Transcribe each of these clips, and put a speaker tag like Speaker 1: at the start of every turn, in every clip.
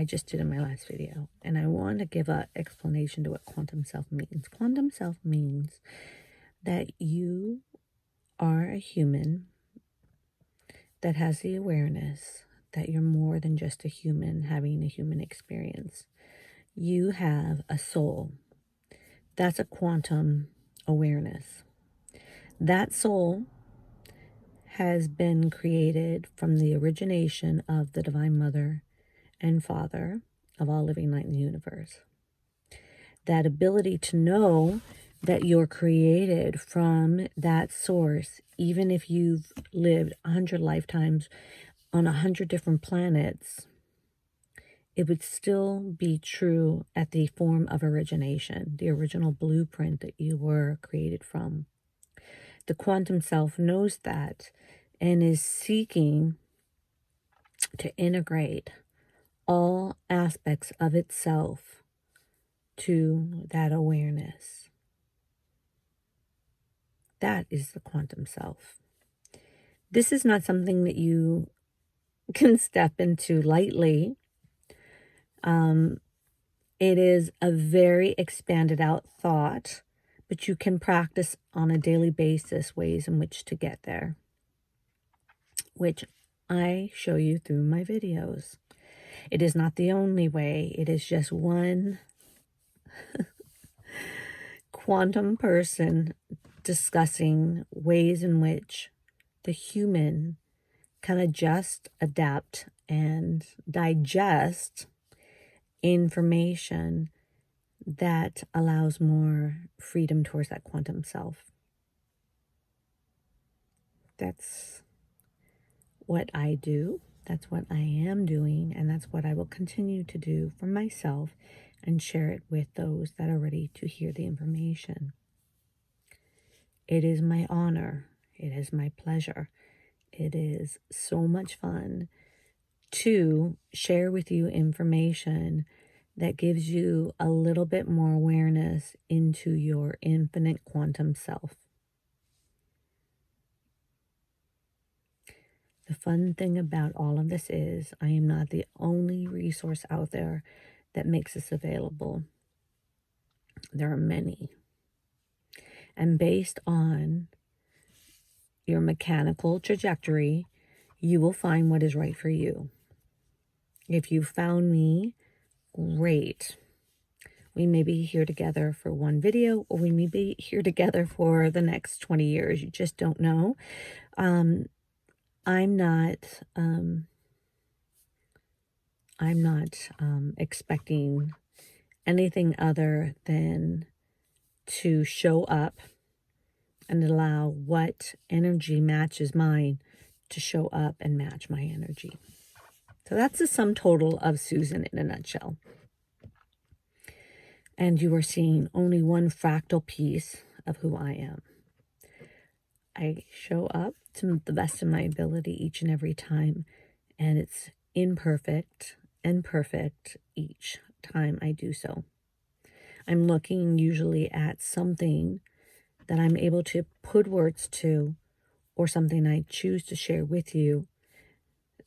Speaker 1: I just did in my last video, and I want to give an explanation to what quantum self means. Quantum self means that you are a human that has the awareness that you're more than just a human having a human experience. You have a soul. That's a quantum awareness. That soul has been created from the origination of the Divine Mother and Father of all living light in the universe. That ability to know that you're created from that source, even if you've lived 100 lifetimes on 100 different planets, it would still be true at the form of origination, the original blueprint that you were created from. The quantum self knows that and is seeking to integrate all aspects of itself to that awareness. That is the quantum self. This is not something that you can step into lightly. It is a very expanded out thought, but you can practice on a daily basis ways in which to get there, which I show you through my videos. It is not the only way. It is just one quantum person discussing ways in which the human can adjust, adapt, and digest information that allows more freedom towards that quantum self. That's what I do. That's what I am doing. And that's what I will continue to do for myself and share it with those that are ready to hear the information. It is my honor. It is my pleasure. It is so much fun to share with you information that gives you a little bit more awareness into your infinite quantum self. The fun thing about all of this is I am not the only resource out there that makes this available. There are many. And based on your mechanical trajectory, you will find what is right for you. If you found me, great. We may be here together for one video, or we may be here together for the next 20 years. You just don't know. I'm not expecting anything other than to show up and allow what energy matches mine to show up and match my energy. So that's the sum total of Susan in a nutshell. And you are seeing only one fractal piece of who I am. I show up to the best of my ability each and every time, and it's imperfect and perfect each time I do so. I'm looking usually at something that I'm able to put words to, or something I choose to share with you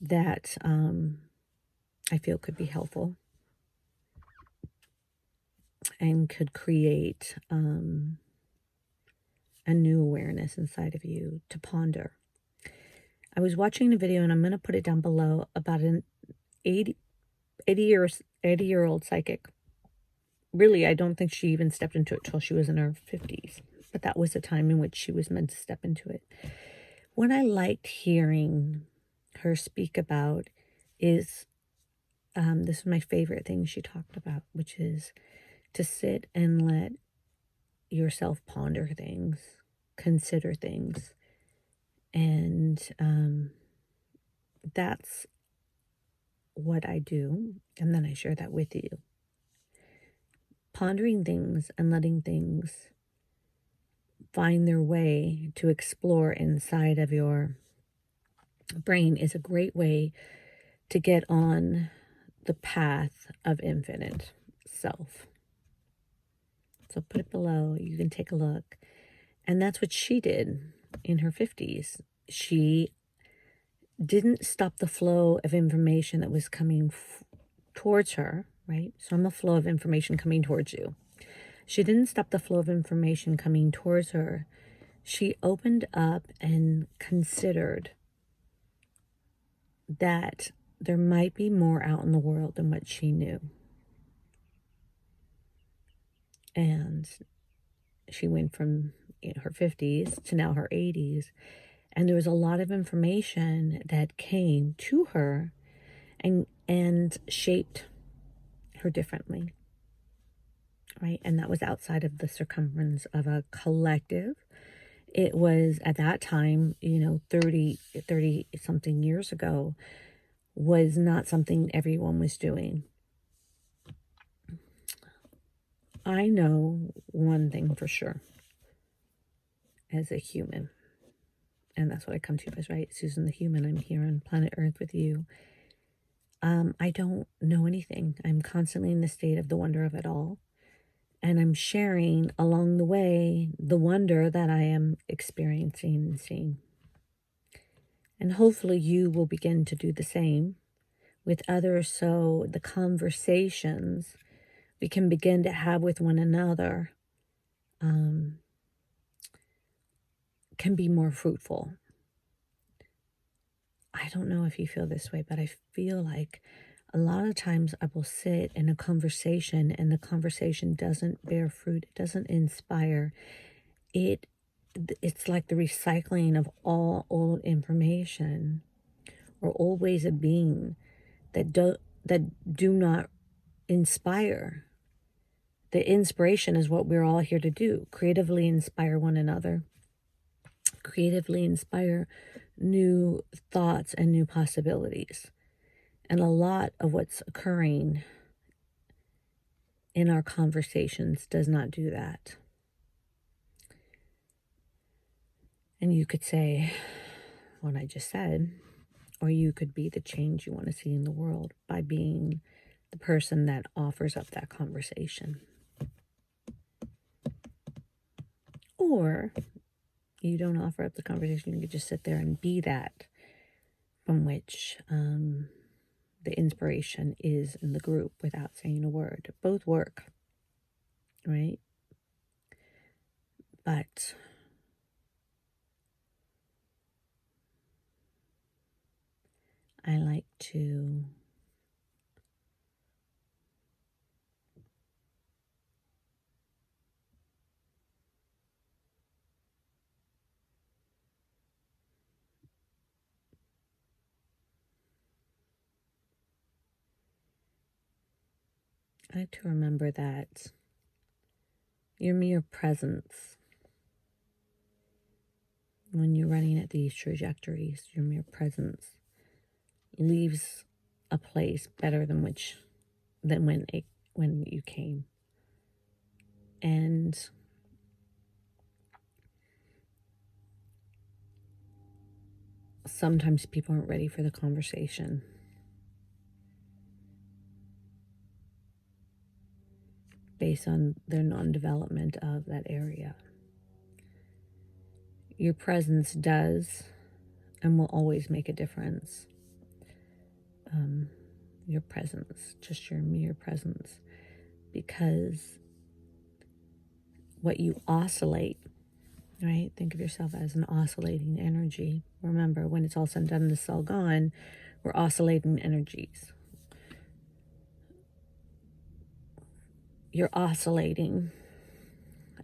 Speaker 1: that I feel could be helpful and could create a new awareness inside of you to ponder. I was watching a video, and I'm going to put it down below, about an 80-year-old psychic. Really, I don't think she even stepped into it till she was in her 50s. But that was the time in which she was meant to step into it. What I liked hearing her speak about is, this is my favorite thing she talked about, which is to sit and let yourself ponder things, consider things. And that's what I do. And then I share that with you. Pondering things and letting things find their way to explore inside of your brain is a great way to get on the path of infinite self. So put it below. You can take a look. And that's what she did in her 50s. She didn't stop the flow of information that was coming towards her, right? So I'm a flow of information coming towards you. She didn't stop the flow of information coming towards her. She opened up and considered that there might be more out in the world than what she knew. And she went from her 50s to now her 80s. And there was a lot of information that came to her and shaped her differently, right? And that was outside of the circumference of a collective. It was at that time, 30 something years ago, was not something everyone was doing. I know one thing for sure as a human, and that's what I come to you as, right? Susan the human. I'm here on planet Earth with you. I don't know anything. I'm constantly in the state of the wonder of it all. And I'm sharing along the way the wonder that I am experiencing and seeing. And hopefully you will begin to do the same with others, so the conversations we can begin to have with one another can be more fruitful. I don't know if you feel this way, but I feel like a lot of times I will sit in a conversation and the conversation doesn't bear fruit. It doesn't inspire. It's like the recycling of all old information or old ways of being that do not inspire. The inspiration is what we're all here to do. Creatively inspire one another. Creatively inspire new thoughts and new possibilities. And a lot of what's occurring in our conversations does not do that. And you could say what I just said, or you could be the change you want to see in the world by being the person that offers up that conversation. Or you don't offer up the conversation, you could just sit there and be that from which the inspiration is in the group without saying a word. Both work, right? But I like to remember that your mere presence, when you're running at these trajectories, your mere presence leaves a place better than when you came. And sometimes people aren't ready for the conversation. Based on their non-development of that area. Your presence does and will always make a difference. Your presence, just your mere presence. Because what you oscillate, right? Think of yourself as an oscillating energy. Remember, when it's all said and done and this is all gone, we're oscillating energies. You're oscillating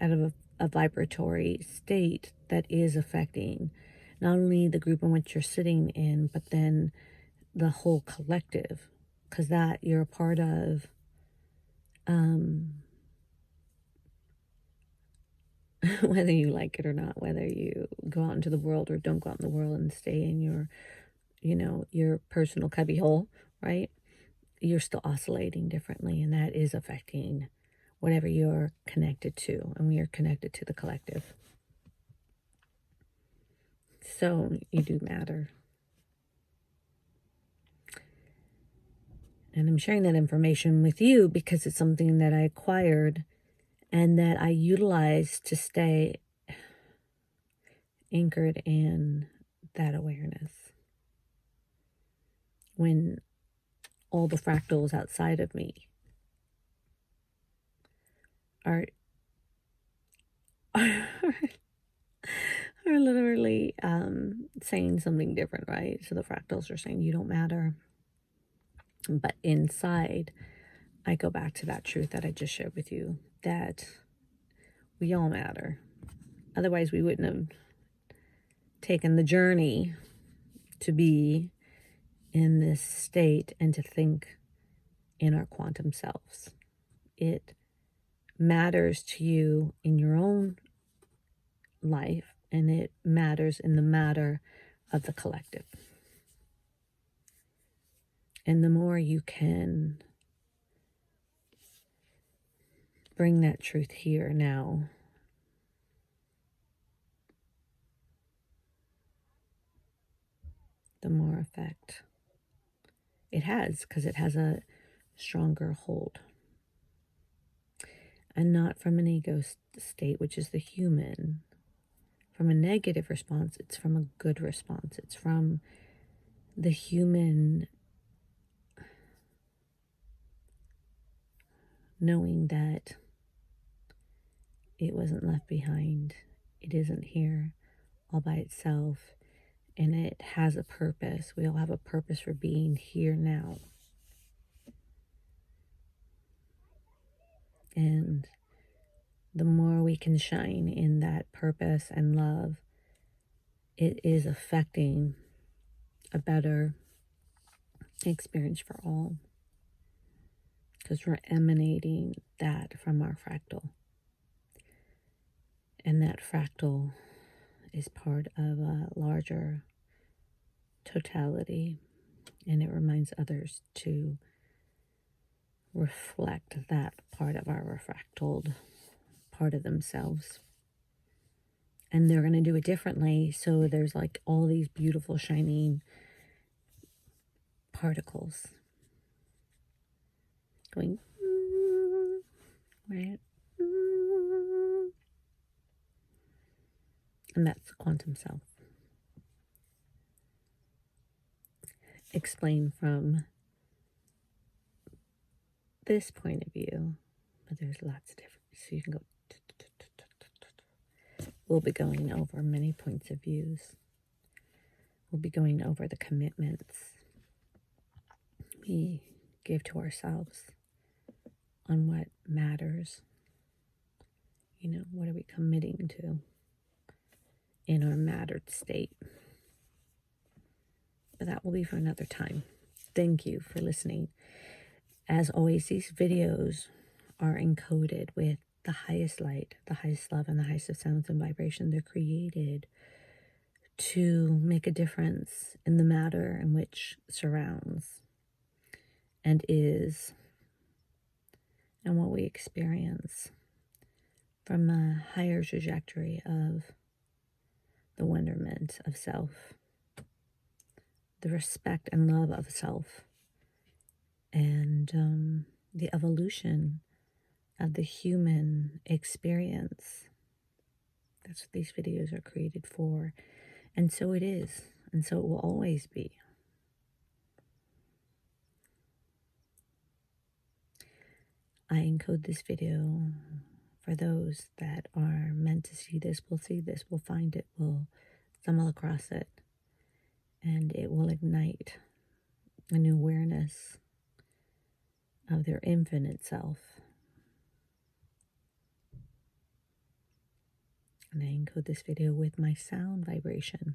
Speaker 1: out of a vibratory state that is affecting not only the group in which you're sitting in, but then the whole collective, because that you're a part of. Whether you like it or not, whether you go out into the world or don't go out in the world and stay in your, your personal cubbyhole, right? You're still oscillating differently, and that is affecting whatever you're connected to, and we are connected to the collective. So you do matter. And I'm sharing that information with you because it's something that I acquired and that I utilize to stay anchored in that awareness. When all the fractals outside of me are are literally saying something different, right? So the fractals are saying you don't matter. But inside, I go back to that truth that I just shared with you, that we all matter. Otherwise, we wouldn't have taken the journey to be in this state and to think in our quantum selves. It matters to you in your own life, and it matters in the matter of the collective. And the more you can bring that truth here now, the more effect it has, because it has a stronger hold. And not from an ego state, which is the human. From a negative response, it's from a good response. It's from the human knowing that it wasn't left behind. It isn't here all by itself. And it has a purpose. We all have a purpose for being here now. And the more we can shine in that purpose and love, it is affecting a better experience for all. Because we're emanating that from our fractal. And that fractal is part of a larger totality. And it reminds others to reflect that part of our refractaled part of themselves. And they're going to do it differently. So there's like all these beautiful shining particles going, right? And that's the quantum self. Explain from this point of view, but there's lots of different, so you can go. We'll be going over many points of views. We'll be going over the commitments we give to ourselves on what matters. You know, what are we committing to in our mattered state? But that will be for another time. Thank you for listening. As always, these videos are encoded with the highest light, the highest love, and the highest of sounds and vibration. They're created to make a difference in the matter in which surrounds and is, and what we experience from a higher trajectory of the wonderment of self, the respect and love of self, and the evolution of the human experience. That's what these videos are created for. And so it is. And so it will always be. I encode this video for those that are meant to see this, will see this, will find it, will stumble across it, and it will ignite a new awareness of their infinite self. And I encode this video with my sound vibration.